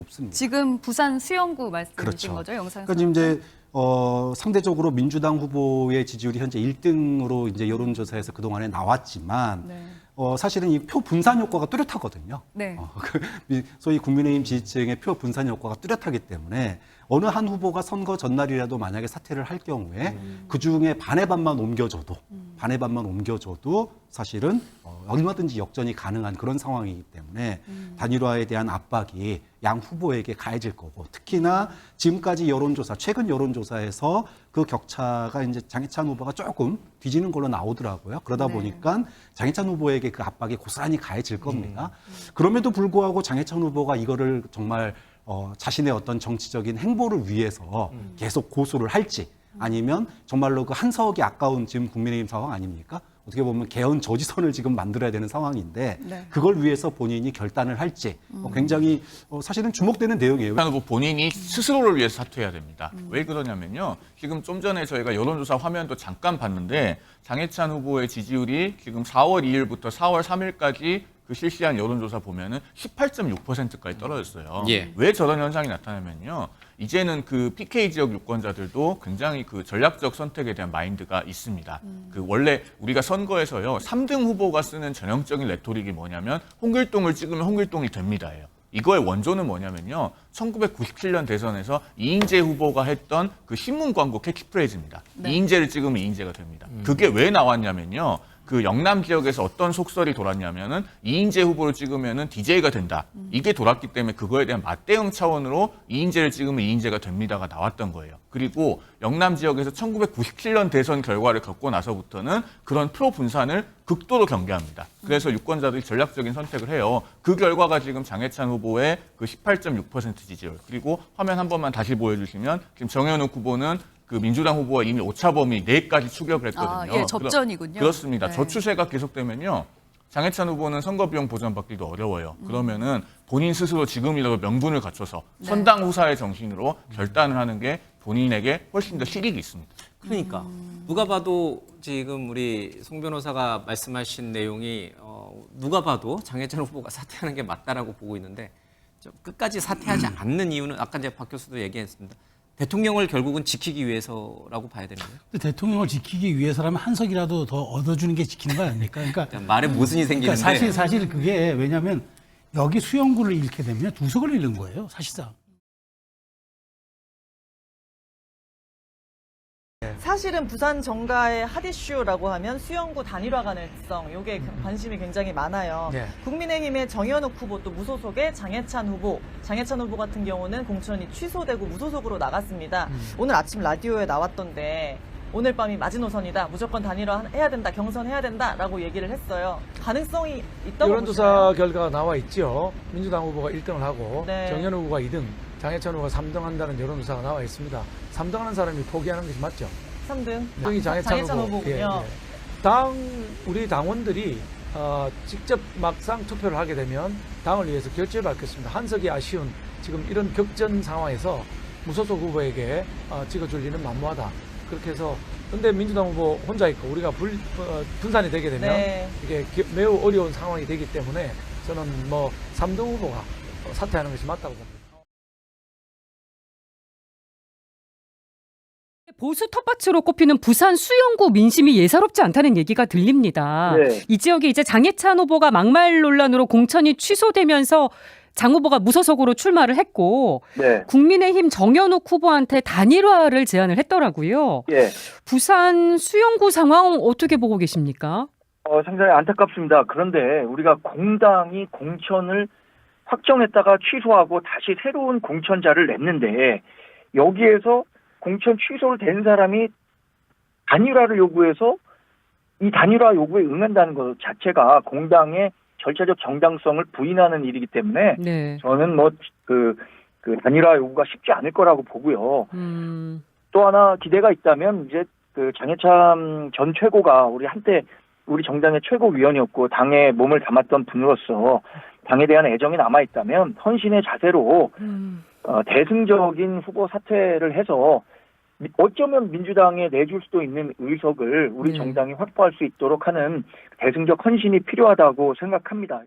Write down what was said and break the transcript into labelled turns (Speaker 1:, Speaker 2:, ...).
Speaker 1: 싶습니다.
Speaker 2: 지금 부산 수영구 말씀이신
Speaker 1: 그렇죠.
Speaker 2: 거죠, 영상에서?
Speaker 1: 그러니까 이제 상대적으로 민주당 후보의 지지율이 현재 1등으로 이제 여론조사에서 그동안에 나왔지만
Speaker 2: 네.
Speaker 1: 사실은 이 표 분산 효과가 뚜렷하거든요.
Speaker 2: 네.
Speaker 1: 소위 국민의힘 지지층의 표 분산 효과가 뚜렷하기 때문에 어느 한 후보가 선거 전날이라도 만약에 사퇴를 할 경우에 그중에 반의 반만 옮겨줘도 사실은 얼마든지 역전이 가능한 그런 상황이기 때문에 단일화에 대한 압박이 양 후보에게 가해질 거고, 특히나 지금까지 최근 여론조사에서 그 격차가 이제 장해찬 후보가 조금 뒤지는 걸로 나오더라고요. 그러다
Speaker 2: 네.
Speaker 1: 보니까 장해찬 후보에게 그 압박이 고스란히 가해질 겁니다. 그럼에도 불구하고 장해찬 후보가 이거를 정말 자신의 어떤 정치적인 행보를 위해서 계속 고수를 할지, 아니면 정말로 그 한석이 아까운 지금 국민의힘 상황 아닙니까? 어떻게 보면 개헌 저지선을 지금 만들어야 되는 상황인데
Speaker 2: 네.
Speaker 1: 그걸 위해서 본인이 결단을 할지 굉장히 사실은 주목되는 내용이에요.
Speaker 3: 장해찬 후보 본인이 스스로를 위해서 사퇴해야 됩니다. 왜 그러냐면요. 지금 좀 전에 저희가 여론조사 화면도 잠깐 봤는데 장해찬 후보의 지지율이 지금 4월 2일부터 4월 3일까지 그 실시한 여론조사 보면은 18.6%까지 떨어졌어요.
Speaker 4: 예.
Speaker 3: 왜 저런 현상이 나타나면요. 이제는 그 PK 지역 유권자들도 굉장히 그 전략적 선택에 대한 마인드가 있습니다. 그 원래 우리가 선거에서요. 3등 후보가 쓰는 전형적인 레토릭이 뭐냐면 홍길동을 찍으면 홍길동이 됩니다예요. 이거의 원조는 뭐냐면요. 1997년 대선에서 이인재 후보가 했던 그 신문 광고 캐치프레이즈입니다.
Speaker 2: 네.
Speaker 3: 이인재를 찍으면 이인재가 됩니다. 그게 왜 나왔냐면요. 그 영남 지역에서 어떤 속설이 돌았냐면은 이인재 후보를 찍으면은 DJ가 된다. 이게 돌았기 때문에 그거에 대한 맞대응 차원으로 이인재를 찍으면 이인재가 됩니다가 나왔던 거예요. 그리고 영남 지역에서 1997년 대선 결과를 겪고 나서부터는 그런 표 분산을 극도로 경계합니다. 그래서 유권자들이 전략적인 선택을 해요. 그 결과가 지금 장해찬 후보의 그 18.6% 지지율. 그리고 화면 한 번만 다시 보여주시면 지금 정현욱 후보는 그 민주당 후보가 이미 오차범위 4까지 추격을 했거든요.
Speaker 2: 예, 접전이군요.
Speaker 3: 그렇습니다.
Speaker 2: 네.
Speaker 3: 저 추세가 계속되면요. 장해찬 후보는 선거 비용 보전받기도 어려워요. 그러면은 본인 스스로 지금이라도 명분을 갖춰서 선당 후사의 정신으로 결단을 하는 게 본인에게 훨씬 더 실익이 있습니다.
Speaker 4: 그러니까 누가 봐도 지금 우리 송 변호사가 말씀하신 내용이 누가 봐도 장해찬 후보가 사퇴하는 게 맞다라고 보고 있는데 끝까지 사퇴하지 않는 이유는 아까 이제 박 교수도 얘기했습니다. 대통령을 결국은 지키기 위해서라고 봐야 되는 거예요.
Speaker 5: 대통령을 지키기 위해서라면 한석이라도 더 얻어주는 게 지키는 거 아닙니까? 그러니까
Speaker 4: 말에 모순이 생기는데.
Speaker 5: 그러니까 사실 그게 왜냐하면 여기 수영구를 잃게 되면 두 석을 잃는 거예요, 사실상.
Speaker 6: 사실은 부산 정가의 핫 이슈라고 하면 수영구 단일화 가능성, 이게 관심이 굉장히 많아요.
Speaker 7: 네.
Speaker 6: 국민의힘의 정현욱 후보 또 무소속의 장해찬 후보 같은 경우는 공천이 취소되고 무소속으로 나갔습니다. 오늘 아침 라디오에 나왔던데 오늘 밤이 마지노선이다. 무조건 단일화 해야 된다. 경선해야 된다라고 얘기를 했어요. 가능성이 있다고
Speaker 7: 여론조사
Speaker 6: 보시나요?
Speaker 7: 결과가 나와 있죠. 민주당 후보가 1등을 하고
Speaker 6: 네.
Speaker 7: 정현우 후보가 2등, 장해찬 후보가 3등 한다는 여론조사가 나와 있습니다. 3등 하는 사람이 포기하는 것이 맞죠?
Speaker 6: 3등.
Speaker 7: 3등이 장해찬
Speaker 6: 후보군요.
Speaker 7: 우리 당원들이 직접 막상 투표를 하게 되면 당을 위해서 결재를 받겠습니다. 한석이 아쉬운 지금 이런 격전 상황에서 무소속 후보에게 찍어줄 리는 만무하다. 그렇게 해서 근데 민주당 후보 혼자 있고 우리가 분산이 되게 되면
Speaker 6: 네.
Speaker 7: 이게 매우 어려운 상황이 되기 때문에 저는 3등 후보가 사퇴하는 것이 맞다고 봅니다.
Speaker 8: 보수 텃밭으로 꼽히는 부산 수영구 민심이 예사롭지 않다는 얘기가 들립니다.
Speaker 9: 네.
Speaker 8: 이 지역에 이제 장해찬 후보가 막말 논란으로 공천이 취소되면서 장 후보가 무소속으로 출마를 했고
Speaker 9: 네.
Speaker 8: 국민의힘 정현욱 후보한테 단일화를 제안을 했더라고요.
Speaker 9: 예.
Speaker 8: 부산 수영구 상황 어떻게 보고 계십니까?
Speaker 9: 상당히 안타깝습니다. 그런데 우리가 공당이 공천을 확정했다가 취소하고 다시 새로운 공천자를 냈는데 여기에서 공천 취소를 된 사람이 단일화를 요구해서 이 단일화 요구에 응한다는 것 자체가 공당의 절차적 정당성을 부인하는 일이기 때문에
Speaker 8: 네.
Speaker 9: 저는 그 단일화 요구가 쉽지 않을 거라고 보고요. 또 하나 기대가 있다면 이제 그 장해찬 전 최고가 한때 우리 정당의 최고위원이었고 당에 몸을 담았던 분으로서 당에 대한 애정이 남아 있다면 헌신의 자세로 대승적인 후보 사퇴를 해서 어쩌면 민주당에 내줄 수도 있는 의석을 우리 정당이 확보할 수 있도록 하는 대승적 헌신이 필요하다고 생각합니다.